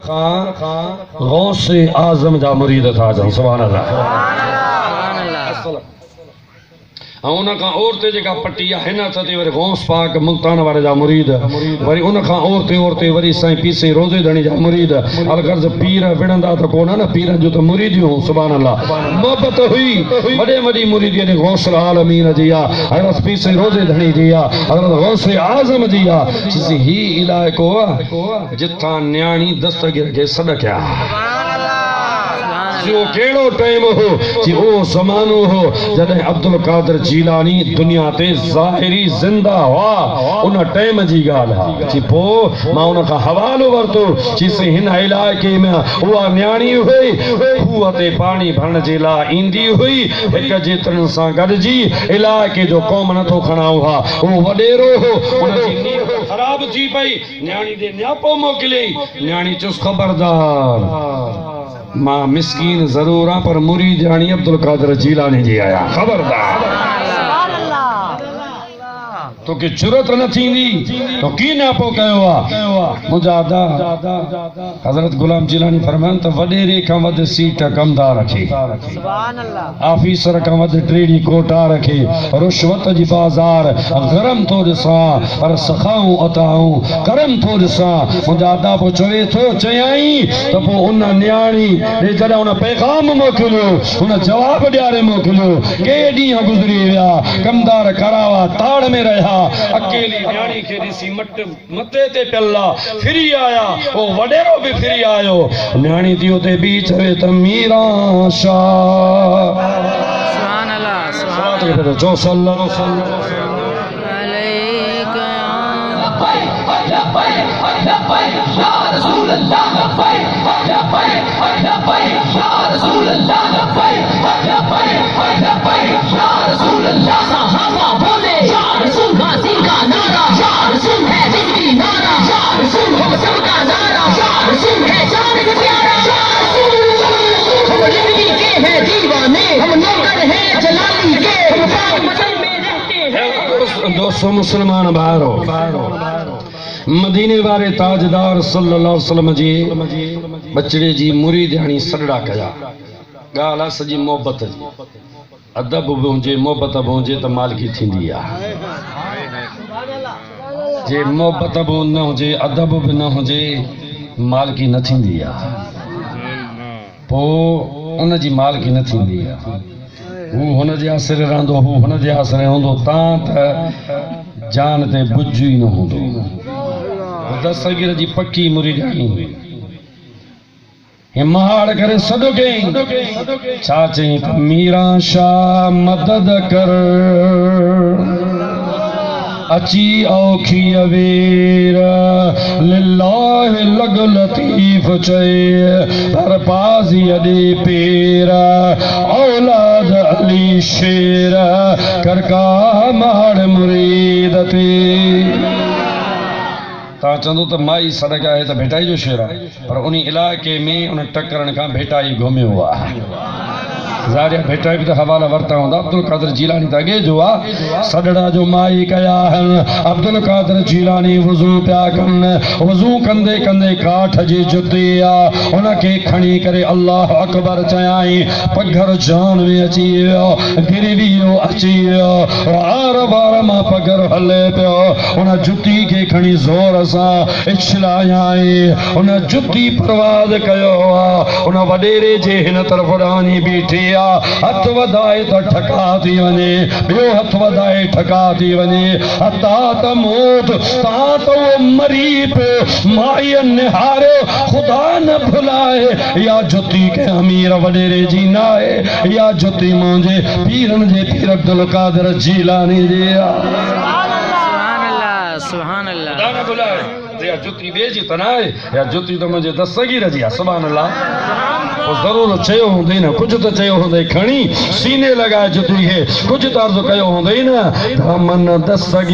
गौसे आजम जा मुरीद था जन सुभान अल्लाह उन औरते जेका पट्टी आहे हिन ते वरी गौस पाक मुल्तान वाले जा मुरीद वरी उन औरते वरी साईं पीसे रोज़े धणी जा मुरीद अलगर्ज पीर विणंदा त कोन न पीरन जो त मुरीदियूं सुभान अल्लाह मोहब्बत हुई वॾे वॾी मुरीदी ने गौस आलमीन जी आ हज़रत पीसे रोज़े धणी जी आ हज़रत गौस आज़म जी आ जिसी ही इलाइको जिथा न्याणी दस्तगीर के सॾ कया जो केड़ो टाइम हो जी ओ ज़मानो हो जॾहिं अब्दुल कादिर जीलानी दुनिया ते ज़ाहिरी जिंदा हुआ उन टाइम जी ॻाल्हि आहे जी पोइ मां उन खां हवालो वरितो चीसी हिन इलाइक़े में उहा न्याणी हुई खूह ते पाणी भरण जे लाइ ईंदी हुई हिक जेतिरनि सां गॾिजी इलाइक़े जो क़ौम नथो खणाऊं हा उहो वॾेरो हो उन जी नीयत ख़राब थी पई न्याणी ॾे न्यापो मोकिलियईं न्याणी चुस ख़बरदार मां मिस्कीन जरूर हाँ पर मुरीद यानी अब्दुल कादिर जीलानी जी आया खबरदार तो की जरूरत न थींदी तो की नापो कयो आ मुजादा हजरत गुलाम जीलानी फरमान त वडेरे का वध सीट कमदार रखे सुभान अल्लाह ऑफिसर का वध ट्रेडी कोटा रखे रुश्वत जी बाजार गरम तो दिसा पर सखाऊं अताऊं करम तो दिसा मुजादा पो चवे थो चयाई त पो उन न्याणी ने जडा उन पैगाम मोकिलियो उन जवाब ॾियारे मोकिलियो के ॾींहं गुज़री विया कमदार करावा ताड़ में रहा अकेली न्याणी के ॾिसी मथे ते पियला फिरी आया वो वडेरो भी फिरी आयो न्याणी थी उते बी चवे त मीरा शाह सुभान अल्लाह सुभान अल्लाह जो सल्लल्लाहु अलैका या रसूल अल्लाह या रसूल अल्लाह या रसूल अल्लाह सहाबा बोले या रसूल गाजी का नारा या रसूल है जिंदगी नारा या रसूल हो सबका नारा या रसूल है जान से प्यारा या रसूल हम जिंदगी के हैं दीवाने हम नौकर हैं जलाली के हम पाक मदन में रहते हैं दोस्तों मुसलमान भाइरो मदीने वाले ताजदार सल्लल्लाहु अलैहि वसल्लम जी बचड़े जी मुरीद यानी सॾड़ा कया ॻाल्हि आहे सॼी मोहब्बत जी अदब भी हुजे मोहब्बत भी हुजे तो मालिकी थींदी आहे जे मोहब्बत भी न हुजे अदब भी न हुजे मालिकी न थींदी आहे पोइ उन जी मालिकी न थींदी आहे हू हुन जे आसिरे रहंदो हू हुन जे आसिरे हूंदो तां त जान ते बुझ ई न हूंदो दस्तगीर जी पक्की मुरीदानी हुई हिमाड़ करे सॾु कयईं छा चईं त मीरा शाह मदद कर अची औखी अवेर लिल्लाह लग लतीफ चए पर पाज़ी अॾे पेर औलाद अली शेर करका माड़ मुरीद ते ता चंदो तो माई सड़क है तो भेटाई जो शेर है पर उन इलाके में उन टकरन का भेटाई घुमियो हुआ ज़ारिया भेटाई भी तो हवाला वरता होंदा अब्दुल कादिर जीलानी त अगे जो आ सडड़ा जो माई कया हन अब्दुल कादिर जीलानी वज़ू पिया कन वज़ू कंदे कंदे काठ जी जुती आ उनके खणी करे अल्लाह अकबर चयाई पघर जान में अची वियो गिरी वियो अची वियो आर बार मां पघर हले पियो उन जुती के खणी ज़ोर सां इछलायाई उन जुती परवाज़ कयो आ उन वडेरे जे हिन तरफ ॾांहुं बीठी हथ वधाए तो ठका थी वने बियो हथ वधाए ठका थी वने हता त मौत ता तो मरी पे माई निहारे खुदा न भुलाए या जुती के अमीर वडेरे जी नाए या जुती मुझे पीरन जे पीर अब्दुल कादिर जीलानी जी सुभान अल्लाह सुभान अल्लाह खुदा न भुलाए या जुती बेजी तनाए या जुती तो मुझे दस्तगीर जी सुभान अल्लाह जरूर चयो हूंदई न कुछ तो चयो हूंदई खणी सीने लगाए जुती है कुछ तो अर्ज़ कयो हूंदई न मन दस्तगीर